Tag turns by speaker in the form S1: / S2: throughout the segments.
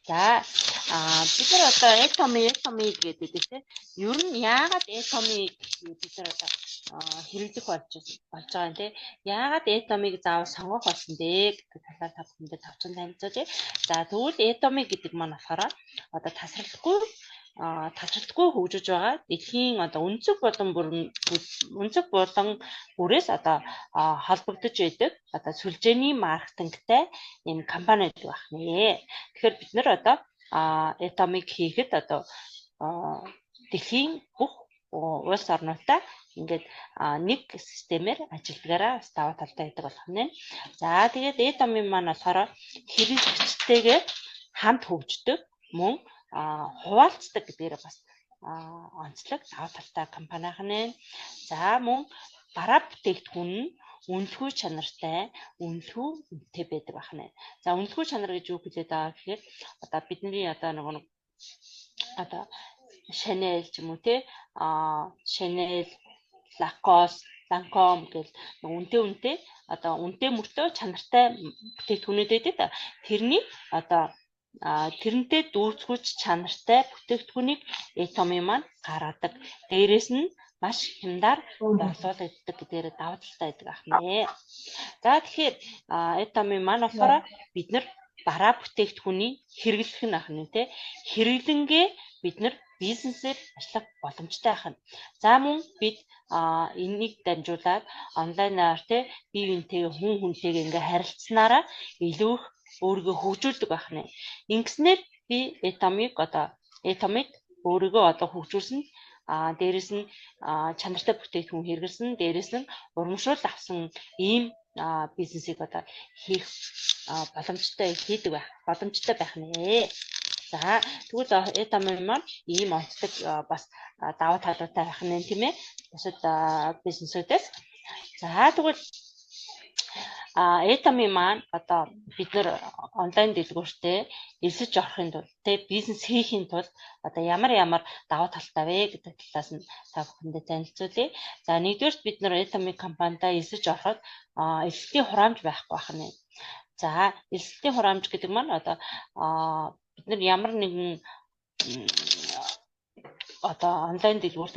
S1: За бид нар одоо Atomy гэдэг тийм. Ер нь яагаад Atomy бид нар одоо хэрэглэх болж байгаа юм те. Яагаад Atomy-г заавал сонгох болсон бэ гэдэг талаар та бүхэндээ тавцан танилцуулж. За тэгвэл Atomy гэдэг маань болохоор одоо тасралтгүй хөгжиж байгаа дэлхийн одоо өнцөг болон бүрээс одоо холбогдож байдаг одоо сүлжээний маркетингтай юм компани гэдэг байна. Тэгэхээр бид нар одоо Atomy-г хийхэд одоо дэлхийн бүх улс орнуудаа ингээд нэг системээр ажилладгаараа даваа талтай байдаг болох нь. За тэгээд Atomy маань болохоор хэрэглэгчтэйгээ хамт хөгждөг мөн хуваалцдаг гэдгээр бас онцлог даваа талтай компани хань. За мөн бараа бүтээгдэхүүн нь үнэлэхгүй чанартай, үнэлэхгүй үнэтэй байдаг байна. За үнэлэхгүй чанар гэж юу хэлээд байгаа гэхээр одоо бидний одоо нэг одоо Chanel ч юм уу те Chanel, Lacoste, Lancome гэл үнэтэй одоо үнэтэй мөртөө чанартай бүтээгдэхүүнүүд байдаг. Тэрний одоо тэрнтэй дүүцгүүч чанартай бүтээгдэхүүнийг Atomy маань гаргадаг. Дээрээс нь маш хямдар борлуулагддаг гэдгээр даваа талтай байдаг ахнаа. За тэгэхээр Atomy маань болохоор бид нар бараа бүтээгдэхүүний хэрэглэх нь ахна те. Хэрэглэнгээ бид нар бизнесээр ажиллах боломжтой ахна. За мөн бид энийг дамжуулаад онлайнаар те бие биентэйгээ хүнтэйгээ ингээ харилцсанараа илүү их өөрийгөө хөгжүүлдэг байна. Ингэснээр би Atomy-г өөрийгөө одоо хөгжүүлсэн. Дээрээс нь чанартай бүтээгдэхүүн хэрэглэсэн, дээрээс нь урамшуул авсан ийм бизнесийг одоо хийх боломжтой байх нэ. За тэгвэл Atomy маань ийм онцлог бас даваа талуудтай байх нь тийм ээ. Бусад бизнесүүдээс. За тэгвэл Atomy маань одоо бид нар онлайн дэлгүүртээ элсэж орохын тулд те бизнес хийхин тулд одоо ямар даваа талтай вэ гэдэг талаас нь та бүхэндээ танилцуулъя. За нэгдүгээр бид нар Atomy компанидаа элсэж ороход элсэлтийн хураамж байхгүй байна. За элсэлтийн хураамж гэдэг маань одоо бид нар ямар нэгэн одоо онлайн дэлгүүрт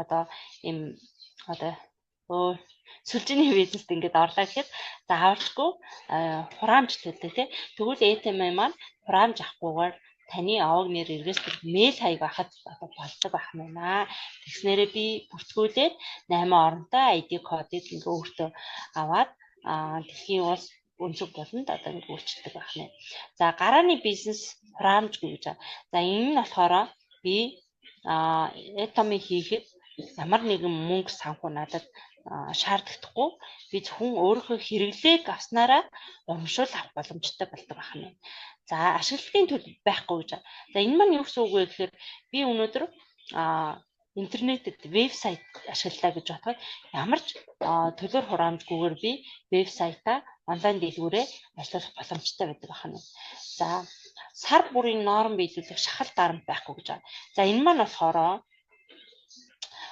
S1: одоо ийм одоо сүлжээний бизнест ингээд орлоо гэхэд заавалжгүй хураамж төлөө тий. Тэгвэл Atomy маань хураамж авахгүйгээр таны овог нэр регистр мэйл хаяг байхад болдог байна. Тэгснээрээ би бүртгүүлээд 8 оронтой ID кодыг ингээ өөртөө аваад дэлхийн улс өнцөг болонд одоо ингээ үйлчлдэг байна. За гарааны бизнес хураамжгүй гэж. За энэ нь болохоор би Atomy хийхэд ямар нэгэн мөнгө санхүү надад шаардлагагүй би зөвхөн өөрийнхөө хэрэглээг авснараа урамшуул авах боломжтой болдог байна. За ашиглалтын төлөв байхгүй гэж. За энэ маань юу гэсэн үг вэ гэхээр би өнөөдөр интернетэд вебсайт ашиглалаа гэж бодоход ямар ч төлөөр хураамжгүйгээр би вебсайтаа онлайн дэлгүүрээ ажиллах боломжтой байдаг байна. За сар бүрийн норм биелүүлэх шахал дарамт байхгүй гэж байна. За энэ маань болохоор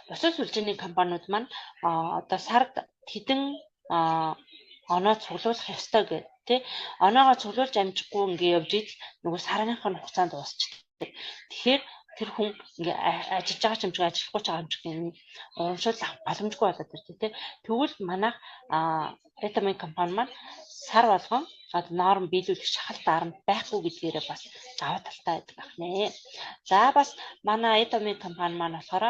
S1: бусад сүлжээний компаниуд маань одоо сард хэдэн оноо цуглуулах ёстой гэдэг тий. Оноогоо цуглуулж амжихгүй ингээ явж идэл нөгөө сарных нь хугацаанд дуусчихдаг. Тэгэхээр тэр хүн ингээ ажиллаж байгаа ч юм шиг ажиллахгүй ч байгаа юм шиг урамшуул авах боломжгүй болоод ирдэг тий. Тэгвэл манайх Atomy компани маань сар болгон норм биелүүлэх шахал дарамт байхгүй гэдгээрээ бас даваа талтай байдаг байна. За бас манай Atomy компани маань болохоор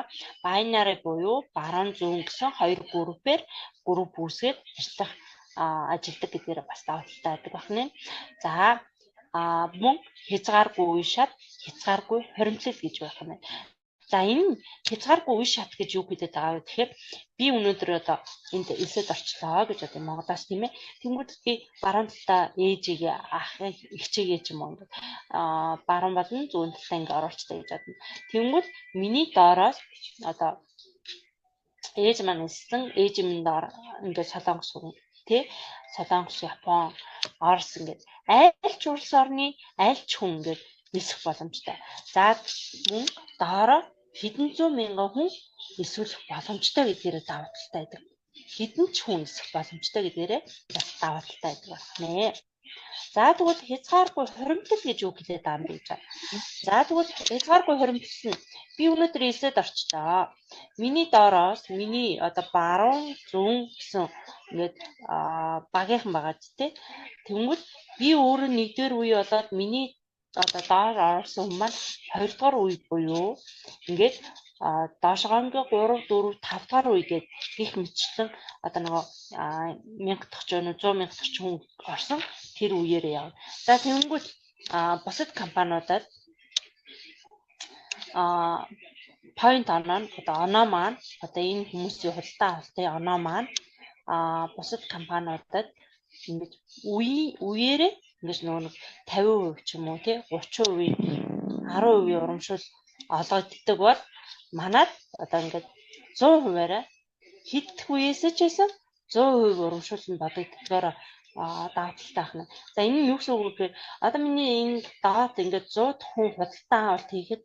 S1: binary буюу баруун зүүн гэсэн хоёр групп үүсгээд ажилладаг гэдгээрээ бас даваа талтай байдаг байна. За мөн хязгааргүй үе шат, хязгааргүй хоримтлал гэж байх юм. За энэ хязгааргүй үе шат гэж юу хэлээд байгаа вэ гэхээр би өнөөдөр одоо энд элсэд орчлоо гэж одоо Монголоос тийм ээ. Тэнгүүд би баруун талаа ээжигээ ахыг ихчээгээ ч юм уу ингээд баруун болон зүүн талаа ингээд оруулцдаг гэж бодно. Тэнгүүд миний доороос одоо ээж маань элсэн ээж минь доор ингээд Солонгос хүн тий Солонгос, Япон, Орос ингээд аль ч улс орны аль ч хүн ингээд нисэх боломжтой. За мөн доороо хэдэн зуун мянган хүн эсвэл боломжтой гэдгээрээ даваа талтай байдаг. Хэдэн ч хүн нисэх боломжтой гэдгээрээ даваа талтай байдаг байна. За тэгвэл хязгааргүй хуримтлал гэж юу хэлээд байгаа юм бэ гэж. За тэгвэл хязгааргүй хуримтлал нь би өнөөдөр хэлээд орчлоо. Миний доороос миний одоо баруун зүүн гэсэн ингээд багийнхан байгаа ч тий. Тэнгүүт би өөрөө нэгдүгээр үе болоод миний одоо доор орсон хүмүүс маань хоёрдугаар үе буюу ингээд доошгоо ингээ 3 4 5 дахь үе гээд гих мэтчлэн одоо нөгөө 1000 дахь ч 100 мянга дахь хүн орсон тэр үеэрээ яв. За тэгэнгүүт бусад компаниудад point оноо нь одоо оноо маань одоо энэ хүмүүсийн худалдаа авалтын оноо маань бусад компаниудад ингэж үеэрээ ингэж нөгөө 50% ч юм уу тий 30%, 10% урамшуул олгогддог бол манад одоо ингээд 100%-аараа хидэх үеэсээ ч гэсэн 100% урамшуул нь бодогддгоор давталтай ахна. За энэ нь юу гэсэн үг вэ гэхээр одоо миний энэ доод ингээд 100 хүн худалдаа авалт хийхэд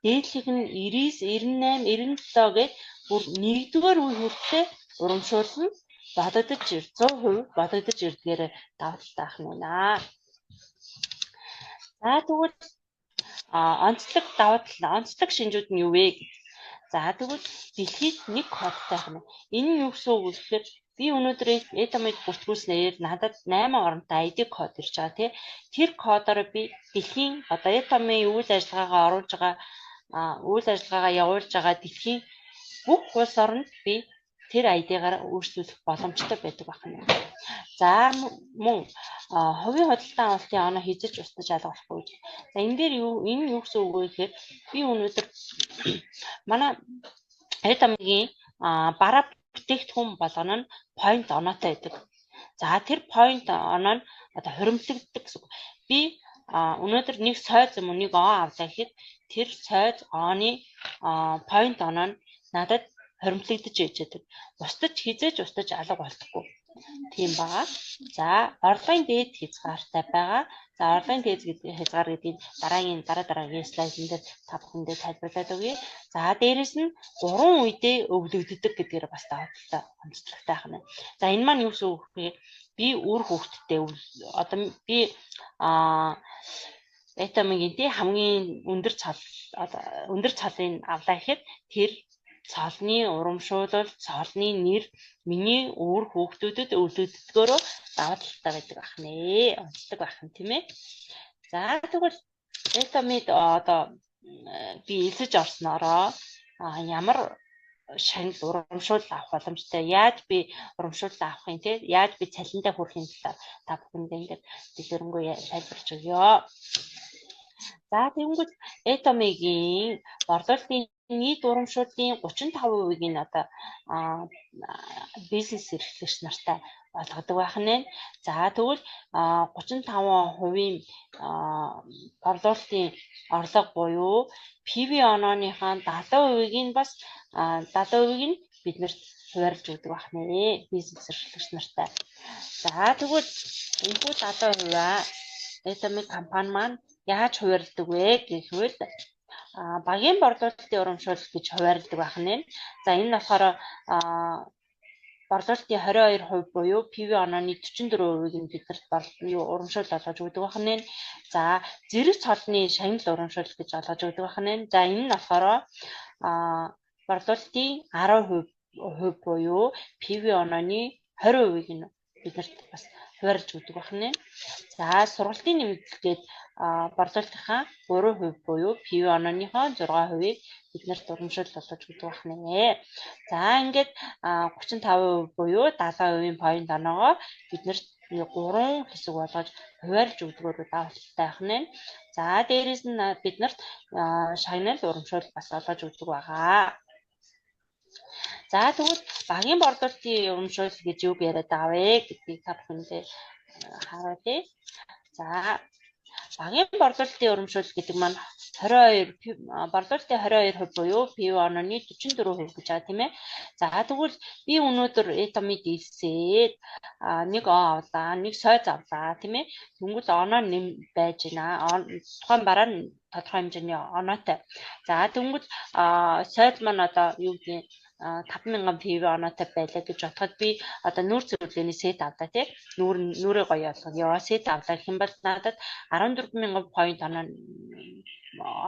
S1: дээдлийнх нь 99, 98, 97 гээд бүр нэгдүгээр үе хүртэл урамшуул нь бодогдож 100% бодогдож ирдгээр давталтай ахна. За тэгвэл онцлог давтал, онцлог шинжүүд нь юу вэ? За тэгвэл дэлхийд нэг кодтай ахна. Энэ нь юу гэсэн үг вэ гэхээр би өнөөдөр Etomid бүртгүүлснээр надад 8 оронтой ID код ирж байгаа тий. Тэр кодоор би дэлхийн одоо Etomid үйл ажиллагаагаа оруулж байгаа үйл ажиллагаагаа явуулж байгаа дэлхийн бүх улс оронд би тэр ID-гаар өөрчлөх боломжтой байдаг байна. За мөн хувийн худалдаа авалтын оноо хийж устж алгахгүй. За энэ дээр энэ юу гэсэн үг вэ гэхээр би өнөөдөр манай Etomid-ийн бараа бүтээгдэхүүн болгоно нь point оноотой байдаг. За тэр point оноо нь одоо хуримтлагддаг гэсэн. Би өнөөдөр нэг сойз юм уу нэг он авлаа гэхэд тэр сойз оны point оноо нь надад хуримтлагдаж ээж байдаг. Устж хизээж устж алга болтохгүй. Тийм байгаа. За орлогын дээд хязгаартай байгаа. За орлогын дээд хязгаар гэдэг нь дараагийн слайдын дээр та бүхэндээ тайлбарлаад өгье. За дээрэс нь 3 үедээ өвлөгддөг гэдгээр бас давталтай онцлогтой байна. За энэ маань юу гэсэн үг вэ? Би үр хөвгтдээ одоо би Etomid-ийн хамгийн өндөр цалын авлаа гэхэд тэр цалны урамшуулал, цалны нэр миний өөр хүүхдүүдэд өвлөгддгөөрөө давталтай байдаг ахнэ. Онцлог байх юм тийм ээ. За тэгвэл Etomid одоо би элсэж орсноороо ямар шагнал урамшуул авах боломжтой. Яаж би урамшуул авах юм те? Яаж би цалиндаа хүрэх юм талаар та бүхэндээ ингээд дэлгэрэнгүй тайлбарч өгье. За тэгэнгүүт Etomid-ийн борлуулалтын нийт урамшууллын 35%-ийг нь одоо бизнес эрхлэгч нартай олгодог байх нь. За тэгвэл 35%-ийн борлуулалтын орлого буюу PV онооныхаа 70%-ийг нь бас 70%-ийг нь биднэрт хуваарлж өгдөг байх нэ бизнес эрхлэгч нартай. За тэгвэл энэхүү 70%-аа Etomid компани маань яаж хуваарлдаг вэ гэвэл багийн борлуулалтын урамшуул гэж хуваарлдаг байх нь. За энэ нь болохоор борлуулалтын 22% буюу PV онооны 44%-ийг нь биднэрт урамшуул олгож өгдөг байх нь. За зэрэг цолны шагнал урамшуул гэж олгож өгдөг байх нь. За энэ нь болохоор борлуулалтын 10% буюу PV онооны 20%-ийг нь биднэрт бас хуваарлж өгдөг байх нь. За сургалтын нэмэлтгээд борлуулалтынхаа 3% буюу PV онооныхоо 6%-ийг биднэрт урамшуул болгож өгдөг байх нэ. За ингээд 35% буюу 70%-ийн point оноогоо биднэрт 3 хэсэг болгож хуваарлж өгдөгөөр давталтай байх нь. За дээрээс нь биднэрт шагнал урамшуул бас олгож өгдөг байгаа. За тэгвэл багийн борлуулалтын урамшуул гэж юу яриад байгаа вэ гэдгийг та бүхэндээ харуулъя. За багийн борлуулалтын урамшуул гэдэг маань 22 борлуулалтын 22% буюу PV онооны 44% гэж байгаа тийм ээ. За тэгвэл би өнөөдөр Etomid хэлсээд нэг авлаа, нэг сойз авлаа тийм ээ. Тэнгүүл оноо нэм байж байна. Тухайн бараа нь тодорхой хэмжээний оноотой. За тэнгүүл сойз маань одоо юу гэдгийг 5,000 PV оноотой байлаа гэж бодоход би одоо нүүр зөвлөлийн сет авлаа тий. Нүрээ гоё болгох яваа сет авлаа гэх юм бол надад 14,000 point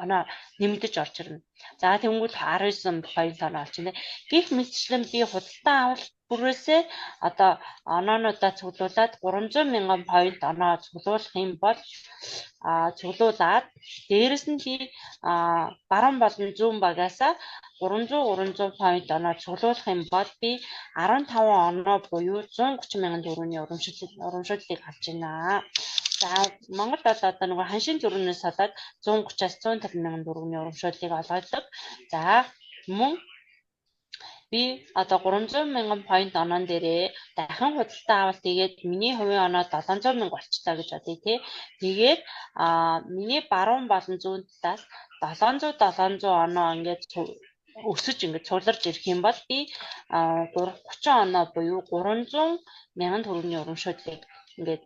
S1: оноо нэмэгдэж орж ирнэ. За тэнгуүл 19 point оноо олчихно. Гэх мэтчлэн би худалдан авалт бүрээсээ одоо оноонуудаа цуглуулад 300,000 point оноо цуглуулах юм бол цуглуулад дээрэс нь би баруун болон зүүн багаасаа 300 point оноо цуглуулах юм бол би 15 оноо буюу 130,000 төгрөгийн урамшууллыг авч байна. За Монголд одоо нөгөө ханшийн зүрхнээс болоод 130-аас 150,000 төгрөгийн урамшууллыг олгодог. За мөн би одоо 300,000 point оноон дээрээ дахин худалдан авалт тэгээд миний хувийн оноо 700,000 болчихлоо гэж бодъё тий. Тэгээд миний баруун болон зүүн талаас 700 оноо ингээд өсөж ингээд цугларч ирэх юм бол би 30 оноо буюу 300,000 төгрөгийн урамшууллыг ингээд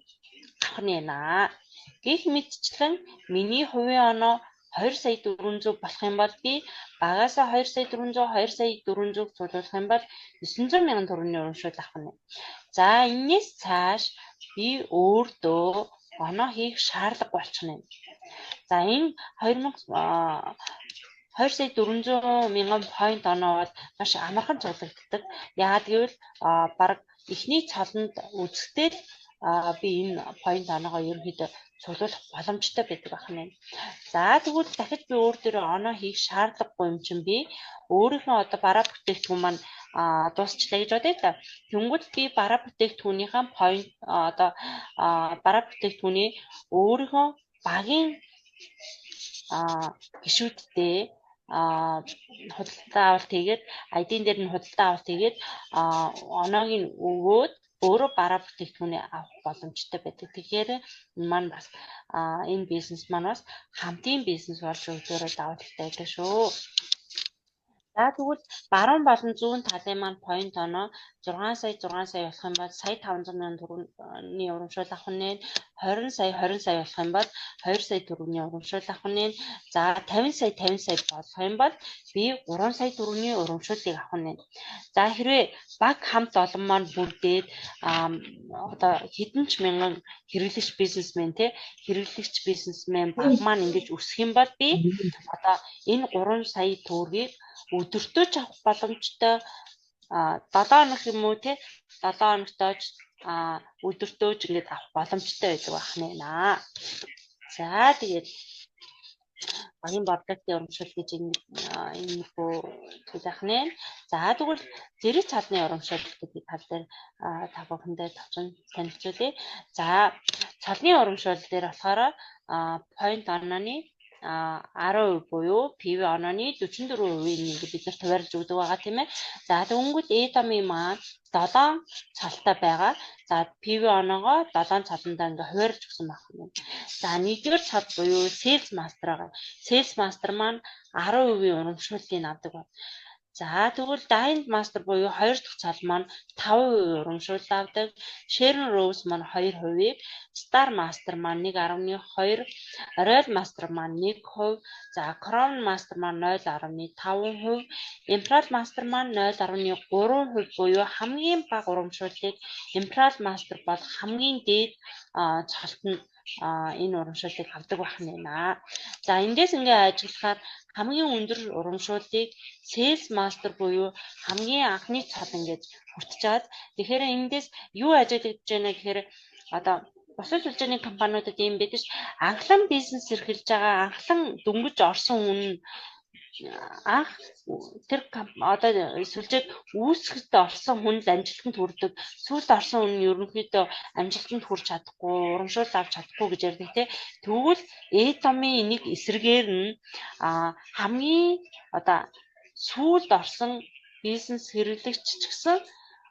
S1: авах нь байна. Гэх мэтчлэн миний хувийн оноо 2,400,000 болох юм бол би багаасаа 2,400,000 цуглуулах юм бол 900,000 төгрөгийн урамшуул авах нь. За энэс цааш би өөртөө оноо хийх шаардлага болчихно. За энэ 2,400,000 point оноо бол маш амархан цуглагддаг. Яагаад гэвэл баг эхний цолонд үзэхдээ би энэ point оноогоо ерөнхийдөө цуглуулах боломжтой байдаг байна. За тэгвэл дахиж би өөр дөрөө оноо хийх шаардлагагүй юм чинь би өөрийнхөө одоо бараа бүтээгдэхүүн маань дуусчлаа гэж бодъё та. Тэнгүүд би бараа бүтээгдэхүүнийхээ point одоо бараа бүтээгдэхүүний өөрийнхөө багийн гишүүдтэй худалдан авалт хийгээд ID-н дээр нь худалдан авалт хийгээд оноог нь өгөөд өөрөө бараа бүтээгдэхүүнээ авах боломжтой байдаг. Тэгэхээр энэ маань бас энэ бизнес маань бас хамтын бизнес болж өгдөрөө давуу талтай байдаг шүү. За тэгвэл баруун болон зүүн талын маань point оноо 6 сая болох юм бол сая 500,000 төгрөгийн урамшуул авах нь, 20 сая болох юм бол 2 сая төгрөгийн урамшуул авах нь, за 50 сая болох юм бол би 3 сая төгрөгийн урамшууллыг авах нь. За хэрвээ баг хамт олон маань бүрдээд одоо хэдэн ч мянган хэрэглэгч бизнесмен баг маань ингэж өсөх юм бол би одоо энэ 3 сая төгрөгийг өдөртөө ч авах боломжтой 7 хоног юм уу те 7 хоногтой ч өдөртөө ч ингэж авах боломжтой байдаг байна. За тэгээд багийн бодлогын урамшуул гэж энэ төлөх нэ. За тэгвэл зэрэг цалны урамшуул гэдэг тал дээр та бүхэндээ тавчан танилцуулъя. За цалны урамшуул дээр болохоор point онооны 10% буюу PV онооны 44%-ийг бид нар хуваарлж өгдөг байгаа тийм ээ. За тэгэнгүүт E-томын маань 7 цалтай байгаа. За PV оноогоо 7 цаландаа ингээ хуваарлж өгсөн байна. За нэгдүгээр цал буюу sales master байгаа. Sales master маань 10% урамшууллыг авдаг байна. За тэгвэл Diamond Master буюу 2 дахь цал маань 5% урамшуул авдаг. Sharon Rose маань 2%, Star Master маань 1.2, Royal Master маань 1%, за Crown Master маань 0.5%, Emerald Master маань 0.3% буюу хамгийн бага урамшууллыг Emerald Master бол хамгийн дээд цолт нь энэ урамшууллыг авдаг байна. За эндээс ингээ ажиглахаар хамгийн өндөр урамшууллыг Sales Master буюу хамгийн анхны цол ингэж хүртэж чад. Тэгэхээр эндээс юу ажиглагдж байна гэхээр одоо бусад сүлжээний компаниудад ийм байдаг ш. Анхлан бизнес эрхэлж байгаа анхлан дөнгөж орсон хүн анх тэр одоо сүлжээг үүсгэхэд орсон хүн л амжилтанд хүрдэг. Сүүлд орсон хүн нь ерөнхийдөө амжилтанд хүрч чадахгүй, урамшуул авч чадахгүй гэж ярьдаг тий. Тэгвэл E-томын нэг эсрэгээр нь хамгийн одоо сүүлд орсон бизнес хэрэглэгч ч гэсэн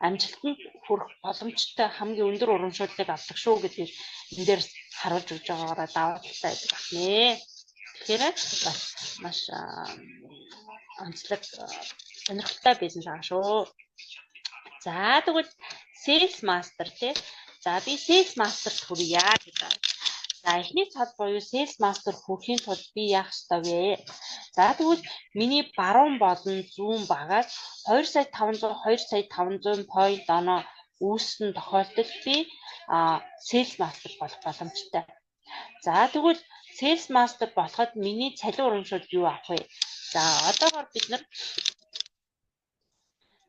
S1: амжилтанд хүрэх боломжтой хамгийн өндөр урамшууллыг авдаг шүү гэдгийг энэ дээр харуулж өгж байгаагаараа давуу талтай байдаг байна. Тэгэхээр бас маш онцлог сонирхолтой бизнес аа шүү. За тэгвэл Sales Master тий. За би Sales Master хүрье гэж байна. За эхний цад буюу sales master хүрэхийн тулд би яах ёстой вэ? За тэгвэл миний баруун болон зүүн багаас 2,500 point оноо үүссэн тохиолдолд би sales master болох боломжтой. За тэгвэл sales master болоход миний цалин урамшуулт юу авах вэ? За одоогоор бид нар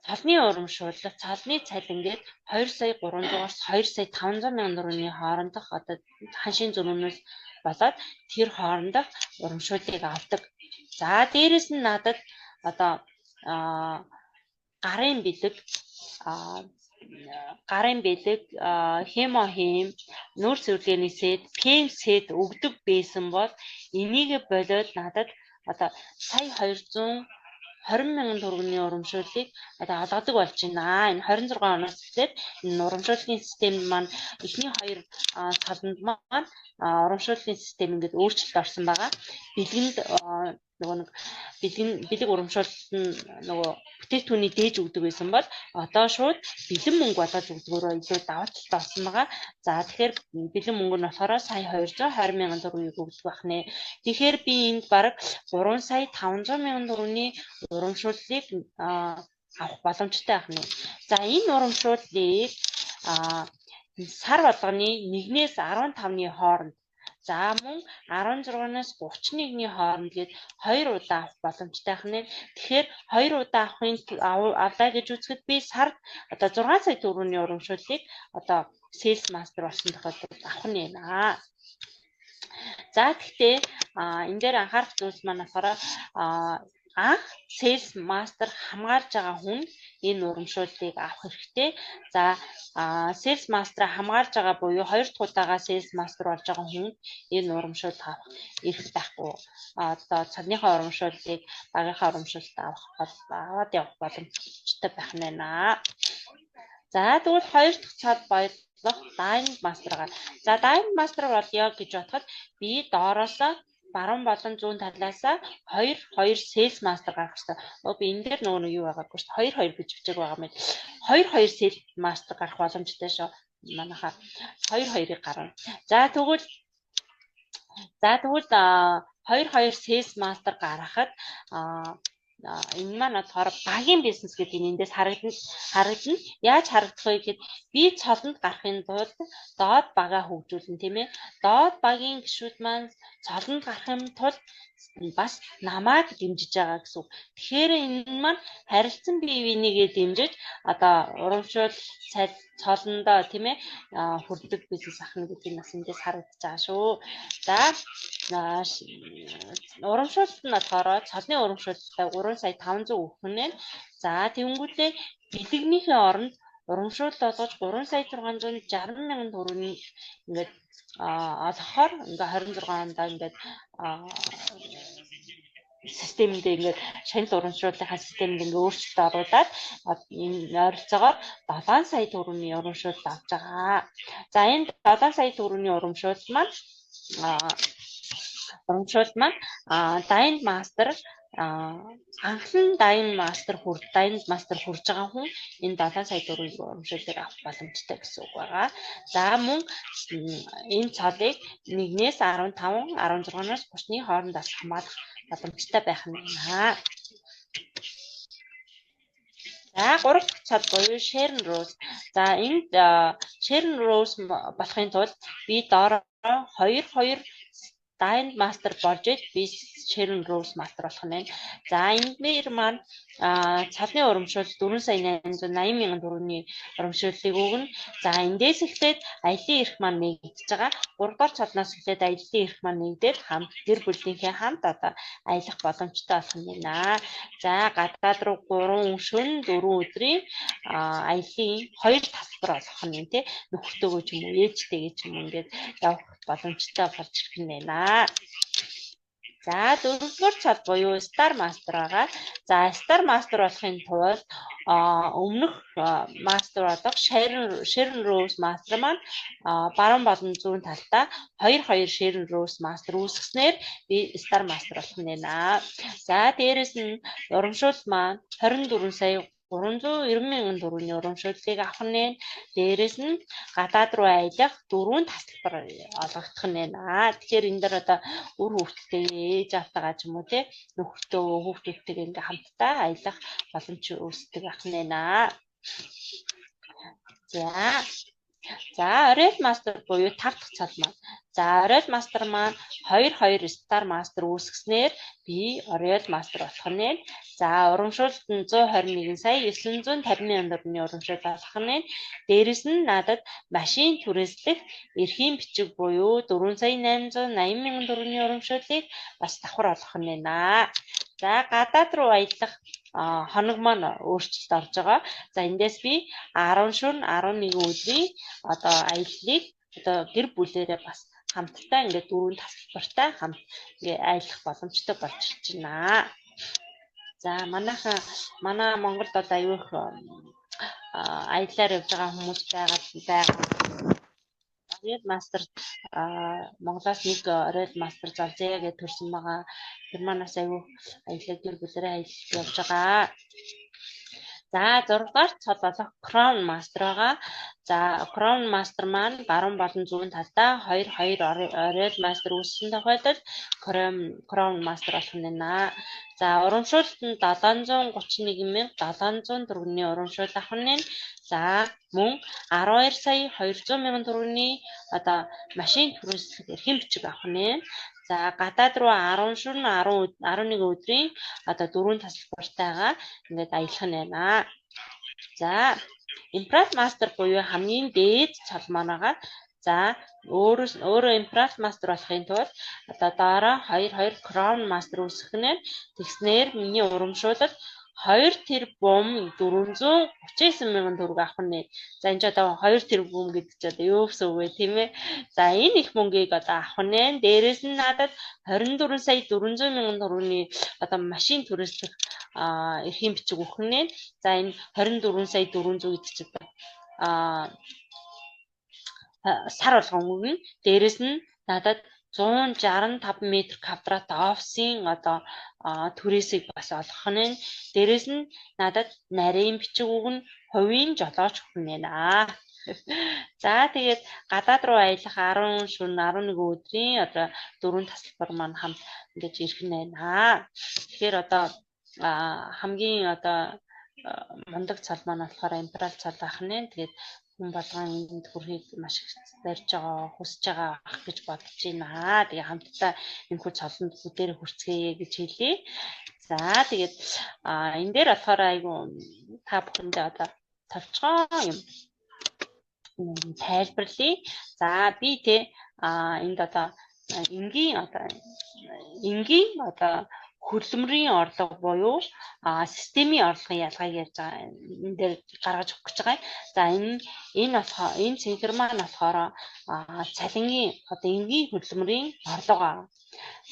S1: цалны урамшууллага, цалны цалин гээд 2,300-аас 2,500,000 төгрөгийн хоорондох одоо ханшийн зөрүүнөөс болоод тэр хоорондох урамшууллыг авдаг. За дээрэс нь надад одоо гарын бэлэг, хемохим, нүүр цэвэрлэгээний сет, ПМ сет өгдөг байсан бол энийг болоод надад одоо сая 220,000 төгрөгийн урамшууллыг одоо олгодог болж байна. Энэ 26 оноос эхлээд энэ урамшууллын систем маань эхний хоёр цаланд маань урамшууллын систем ингээд өөрчлөлт орсон байгаа. Бэлгэнд бэлэг урамшуулалт нь бүтээгдэхүүний дээж өгдөг байсан бол одоо шууд бэлэн мөнгө болгож өгдөгөөрөө илүү давааталтай болсон байгаа. За тэгэхээр бэлэн мөнгө нь болохоор сая 220,000 төгрөгийг өгдөг байх нэ. Тэгэхээр би энд бараг 3,500,000 төгрөгийн урамшууллыг авах боломжтой байх нэ. За энэ урамшууллыг сар болгоны 1-ээс 15-ны хооронд, за мөн 16-наас 31-ний хооронд гээд 2 удаа авах боломжтой байх нэ. Тэгэхээр 2 удаа авлаа гэж үзэхэд би сард одоо 6 сая төгрөгийн урамшууллыг одоо sales master болсон тохиолдолд авах нь байна. За гэхдээ энэ дээр анхаарах зүйлс маань болохоор анх sales master хамгаалж байгаа хүн энэ урамшууллыг авах хэрэгтэй. За sales master хамгаалж байгаа буюу 2 дахь удаага sales master болж байгаа хүн энэ урамшууллыг авах эрх байхгүй. Одоо цалныхаа урамшууллыг багийнхаа урамшууллыг аваад явах боломжтой байх нь байна. За тэгвэл 2 дахь цад баялах diamond master байгаа. За diamond master болё гэж бодоход би доороосоо баруун болон зүүн талаасаа 2 sales master гаргах хэрэгтэй. Би энэ дээр нөгөө юу байгаагүй шүү дээ. 2 гэж бичээг байгаа мэт. 2 sales master гарах боломжтой шүү. Манайхаа 2-2-ыг гаргана. За тэгвэл 2 sales master гаргахад энэ маань болохоор багийн бизнес гэдэг эндээс харагдана. Яаж харагдах вэ гэхэд би цолонд гарахын тулд доод багаа хөгжүүлнэ, тийм ээ. Доод багийн гишүүд маань цолонд гарахын тулд бас намайг дэмжиж байгаа гэсэн үг. Тэгэхээр энэ маань харилцан бие бинийгээ дэмжиж одоо урамшуул цолондоо тийм ээ хүрдэг бизнес ахна гэдэг нь бас эндээс харагдаж байгаа шүү. За урамшуулалт нь болохоор цолны урамшуулалтаа 3,500,000 өгөх нь. За тэнгүүтээ бэлэгнийхээ оронд урамшуулалт болгож 3,660,000 төгрөгийн ингээд олохоор ингээ 26 онд ингээд системд ингээд шанал урамшууллынхаа системд ингээ өөрчлөлт оруулаад энэ ойролцоогоор 7 сая төгрөгийн урамшуулалт авч байгаа. За энэ 7 сая төгрөгийн урамшуулалт маань Diamond Master анхлан Diamond Master хурж байгаа хүн энэ 7 сая төгрөгийн урамшууллыг авах боломжтой гэсэн үг байгаа. За мөн энэ цолыг 1-ээс 15, 16-наас 30-ны хооронд хамгаалах боломжтой байх нь байна. За 3 дахь цад буюу Sharon Rose. За энд Sharon Rose болохын тулд би доороо 2 Diamond Master болж би Sharon Rose Master болох нь. За энэ дээр маань цалны урамшуул 4,880,000 төгрөгийн урамшууллыг өгнө. За эндээс эхлээд аялын эрх маань нэгдэж байгаа. 3 дахь цалнаас эхлээд аялын эрх маань нэгдээд хамт гэр бүлийнхээ хамт одоо аялах боломжтой болох нь байна. За гадаад руу 3 шөнө 4 өдрийн аялын 2 тасбар олох нь тий. Нөхөртөөгөө ч юм уу ээжтэйгээ ч юм уу ингээд явах боломжтой болж ирэх нь байна. За 4-р цад буюу Star Master байгаа. За Star Master болохын тулд өмнөх Master болох Sharon Rose Master маань баруун болон зүүн талдаа 2 Sharon Rose Master үүсгэснээр би Star Master болох нь байна. За дээрэс нь урамшуул маань 24 390,000 төгрөгийн урамшууллыг авах нь. Дээрээс нь гадаад руу аялах 4 тасалбар олгогдох нь байна. Тэгэхээр энэ дээр одоо үр хөвгттэй ээж автагаа ч юм уу те нөхөртөө хүүхдүүдтэйг ингээ хамтдаа аялах боломж үүсдэг ах нь байна. За Oriel Master буюу 5 дахь цал маань. За Oriel Master маань 2 Star Master үүсгэснээр би Oriel Master болох нь. За урамшуулалт нь 121 сая 950,000 төгрөгийн урамшуул болох нь. Дээрэс нь надад машин түрээслэх эрхийн бичиг буюу 4 сая 880,000 төгрөгийн урамшууллыг бас давхар олох нь байна. За гадаад руу аялах хоног маань өөрчлөлт орж байгаа. За эндээс би 10 шөнө 11 өдрийн одоо аяллыг одоо гэр бүлээрээ бас хамтдаа ингээд 4 тасалбартай хамт ингээд аялах боломжтой болж ирж байна. За манай Монголд одоо аюух аяллаар явж байгаа хүмүүс байгаа. Oriel Master Монголоос нэг Oriel Master залзъя гэж төрсөн байгаа. Тэр манаас аюу аялал гэр бүлэрээ аялал явж байгаа. За 6 дугаар цол болох Crown Master байгаа. За Crown Master маань баруун болон зүүн талдаа 2 Oriel Master үүссэн тохиолдолд Crown Master болох нь байна. За урамшуулалт нь 731,700 төгрөгийн урамшуул авах нь. За мөн 12 сая 200,000 төгрөгийн одоо машин түрээслэх эрхийн бичиг авах нь. За гадаад руу 10 шөнө 11 өдрийн одоо 4 тасалбартайгаа ингээд аялах нь байна. За Impress Master буюу хамгийн дээд цол маань байгаа. За өөрөө Impress Master болохын тулд одоо дараа 2 Crown Master үүсгэх нь. Тэгснээр миний урамшуулалт 2 тэрбум 439,000 төгрөг авах нь. За энэ ч одоо 2 тэрбум гэдэг чинь одоо юу гэсэн үг вэ тийм ээ. За энэ их мөнгийг одоо авах нь. Дээрээс нь надад 24 сая 400,000 төгрөгийн одоо машин түрээслэх эрхийн бичиг өгөх нь. За энэ 24 сая 400 гэдэг чинь сар болгон өгнө. Дээрээс нь надад 165 м квадрат офисын одоо түрээсийг бас олгох нь. Дээрээс нь надад нарийн бичиг өгнө, хувийн жолооч өгнө байна. За тэгээд гадаад руу аялах 10 шөнө 11 өдрийн одоо 4 тасалбар маань хамт ингэж ирэх нь байна. Тэгэхээр одоо хамгийн одоо мундаг цал маань болохоор Imperial цал байх нь. Тэгээд хүн болгон энд хүрэхийг маш их барьж байгаа, хүсэж байгаа ах гэж бодож байна. Тэгээ хамтдаа энэ хүү цолонд бүгдээр хүрцгээе гэж хэлье. За тэгээд энэ дээр болохоор айгу та бүхэндээ одоо тавчгаа юм тайлбарлая. За би энд одоо энгийн одоо хөдөлмөрийн орлого буюу системийн орлогын ялгааг ярьж байгаа. Энэ дээр гаргаж өгөх гэж байгаа. За энэ цэнхэр маань болохоор цалингийн одоо энгийн хөдөлмөрийн орлого.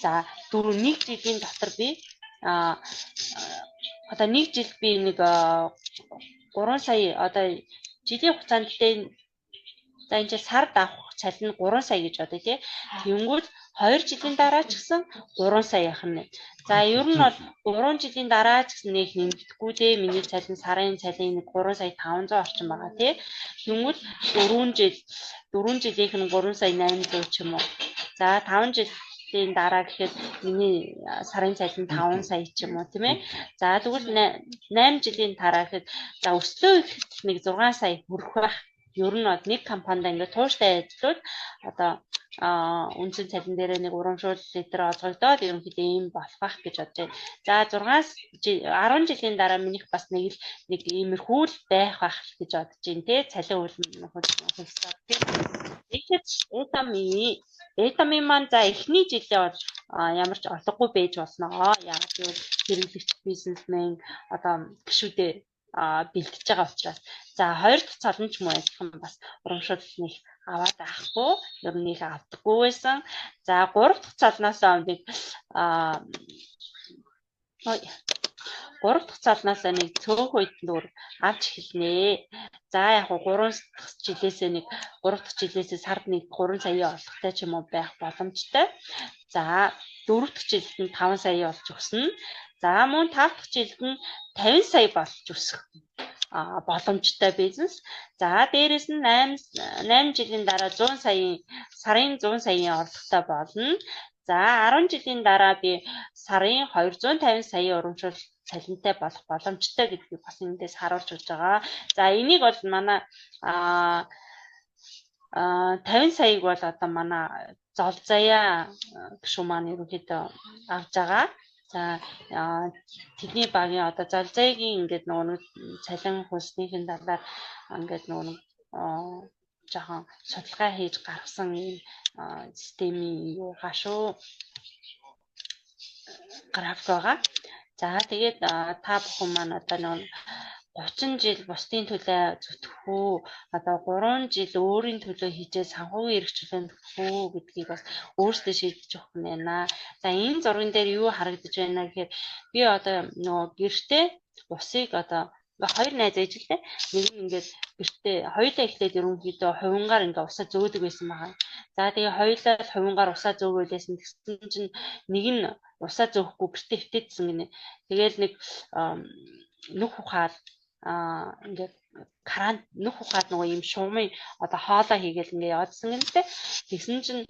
S1: За дөрөв нэг жилийн дотор би одоо нэг жилд би нэг 3 сая одоо жилийн хугацаанд за энэ сард авах цалин 3 сая гэж бодъё тий. Тэнгүүд 2 жилийн дараа ч гэсэн 3 сая явах нь. За ер нь бол 3 жилийн дараа ч гэсэн нэг нэмэгдэхгүй дээ. Миний цалин сарын цалин 3 сая 500 орчим байгаа тий. Тэнгүүд 4 жилийнх нь 3 сая 800 ч юм уу. За 5 жилийн дараа гэхэд миний сарын цалин 5 сая ч юм уу тийм ээ. За тэгвэл 8 жилийн дараа гэхэд за өслөө ихэд нэг 6 сая хүрэх байх. Ер нь бол нэг компанид ингээд тууштай ажиллаад одоо үндсэн цалин дээр нэг урамшуул литр олгогдоод ерөнхийдөө ийм болох байх гэж бодож байна. За 10 жилийн дараа минийх бас нэг иймэрхүү л байх байх гэж бодож байна тий. Цалин хөлсөд тий. Тэгэхэд Этами маань за эхний жилээ бол ямар ч орлогогүй байж болно. Яг гэвэл хэрэглэгч бизнесмен одоо гишүүдээ бэлтэж байгаа учраас за хоёр дахь цалинч муу адилхан бас урамшууллыг аваад авахгүй ер нь их авдаггүй байсан. За гурав дахь цалнаасаа нэг 3 дахь цалнаасаа нэг цөөх үед нөр авч эхэлнэ. За яг 3 дахь жилээсээ сард нэг 3 сая олгохтой ч юм уу байх боломжтой. За 4 дахь жилд нь 5 сая олж өгснө. За мөн 5 дахь жилд нь 50 сая болж өсөх боломжтой бизнес. За дээрэс нь 8 жилийн дараа 100 саяын сарын 100 саяын орлоготой болно. За 10 жилийн дараа би сарын 250 саяын урамшуул цалинтай болох боломжтой гэдгийг бас эндээс харуулж өгч байгаа. За энийг бол манай 50 саяг бол одоо манай зол заяа гишүүн маань ерөнхийдөө авж байгаа. За тэдний багийн одоо зол заяагийн ингээд нөгөө цалин хүснийхэн талаар ингээд нөгөө жоохон судалгаа хийж гаргасан системийн юу гашуу график байгаа. За тэгээд та бүхэн маань одоо нөгөө 30 жил бусдын төлөө зүтгэх үү, одоо 3 жил өөрийн төлөө хийжээ санхүүгийн эрхчлэн зүтгэх үү гэдгийг бас өөрсдөө шийдэж өгөх нь байна. За энэ зурган дээр юу харагдаж байна гэхээр би одоо нөгөө гэртээ усыг одоо хоёр найз ажилтай нэг нь ингээд гэртээ хоёулаа ихлээд ерөнхийдөө хувингаар ингээд усаа зөөдөг байсан байгаа. За тэгээ хоёулаа хувингаар усаа зөөгөөд байсан гэсэн чинь нэг нь усаа зөөхгүй гэртээ өвтөдсөн гинэ. Тэгээл нэг нүх ухаад ингээд кран нүх ухаад нөгөө юм шугамын одоо хоолоо хийгээл ингээд яваадсан гэнэтэй. Тэгсэн чинь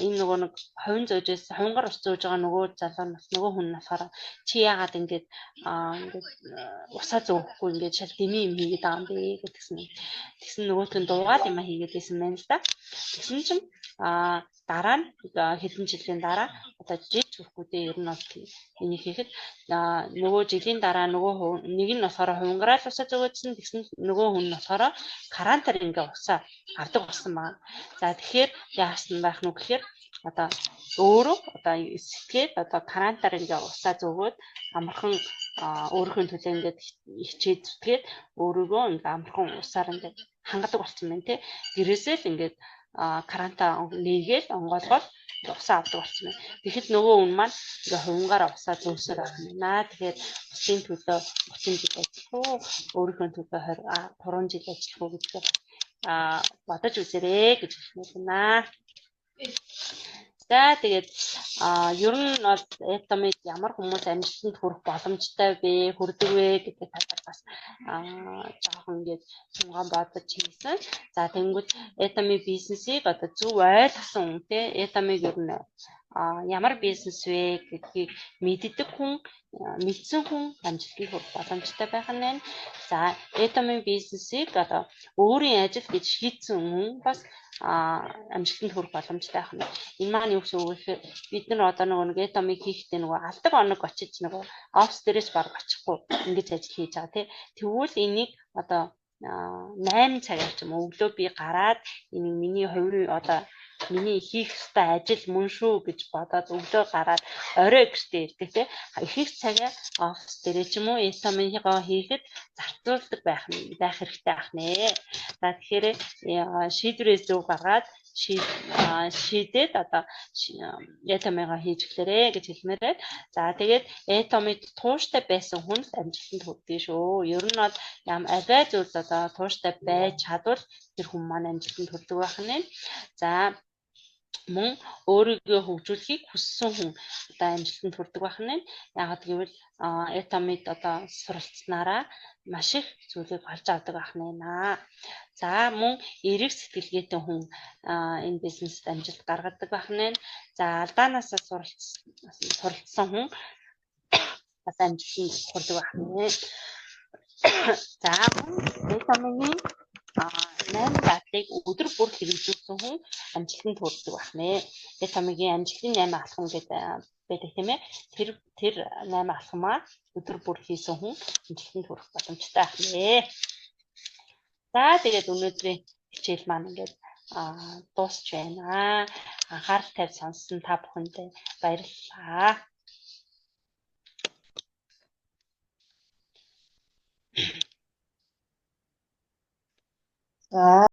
S1: энэ нөгөө нэг хувин зөожээс хувингаар ус зөөж байгаа нөгөө залуу нь нөгөө хүн нь болохоор чи яагаад ингээд усаа зөөхгүй ингээд шал дэмий юм хийгээд байгаа юм бэ гэдгсэн. Тэгсэн нөгөөт нь дуугаад юм хийгээд байсан байна л да. Тэгсэн чинь дараа нь хэдэн жилийн дараа одоо жиж хөхгүүдээ ер нь бол энийг хийхэд нөгөө жилийн дараа нөгөө нэг нь болохоор хувингараа л усаа зөөгөөдсөн. Тэгсэн нөгөө хүн нь болохоор карантар ингээ усаа авдаг болсон байна. За тэгэхээр яасан байх нү гэхээр одоо өөрөө одоо сэтгэгээд одоо карантар ингээ усаа зөөгөөд амархан өөрийнхөө төлөө ингээ хичээд зүтгээд өөрийгөө ингээ амархан усаар ингээ хангадаг болсон байна те. Гэрээсээ л ингээ каранта нээгээл онгоолгоод усаа авдаг болсон байна. Тэгэхэд нөгөө хүн маань ингээ хувингаараа усаа зөөсөөр авах юм байна. Тэгэхээр усын төлөө 30 жил ажиллах уу, өөрийнхөө төлөө 3 жил ажиллах уу гэдгийг бодож үзээрэй гэж хэлмээр байна. За тэгээд ер нь бол этомид ямар хүмүүс амжилтанд хүрэх боломжтой вэ, хүрдэг вэ гэдэг талаар бас жоохон ингээд сунган бодож хийсэн. За тэнгууд этомид бизнесийг одоо зөв ойлгосон хүн те этомид ер нь ямар бизнес вэ гэдгийг мэддэг хүн, мэдсэн хүн амжилтанд хүрэх боломжтой байх нь байна. За этомид бизнесийг одоо өөрийн ажил гэж шийдсэн хүн бас амжилтанд хүрэх боломжтой байх нь. Энэ маань юу гэсэн үг вэ гэхээр бид нар одоо нэг этомиг хийхдээ нөгөө алдаг оног очиж нөгөө офс дээрээс баг очихгүй ингэж ажил хийж байгаа тий. Тэгвэл энийг одоо 8 цагаар ч юм уу өглөө би гараад энийг миний хувийн одоо миний хийх ёстой ажил мөн шүү гэж бодоод өглөө гараад орой гэртээ ирдэг тий. Их цагаа офс дээрээ ч юм уу этомигоо хийхэд зарцуулдаг байх хэрэгтэй байх нэ. За тэгэхээр шийдвэрээ зөв гаргаад шийдээд одоо этомигоо хийж эхлэрээ гэж хэлмээр байна. За тэгээд этомид тууштай байсан хүн амжилтанд хүрдэг шүү. Ер нь бол албай зүйл одоо тууштай байж чадвал тэр хүн маань амжилтанд хүрдэг байх нь. За мөн өөрийгөө хөгжүүлэхийг хүссэн хүн одоо амжилтанд хүрдэг байх нь. Яагаад гэвэл этомид одоо суралцсанараа маш их зүйлийг олж авдаг байх нь. За мөн эрэг сэтгэлгээтэй хүн энэ бизнест амжилт гаргадаг байх нь. За алдаанаасаа суралцсан хүн бас амжилтанд хүрдэг байх нь. За мөн этомигийн 8 дадлыг өдөр бүр хэрэгжүүлсэн хүн амжилтанд хүрдэг байх нэ. Этомигийн амжилтын 8 алхам гэдэг байдаг тийм ээ. Тэр 8 алхамаа өдөр бүр хийсэн хүн амжилтанд хүрэх боломжтой байх нэ. За тэгээд өнөөдрийн хичээл маань ингээд дуусч байна. Анхаарал тавьж сонссон та бүхэндээ баярлалаа. За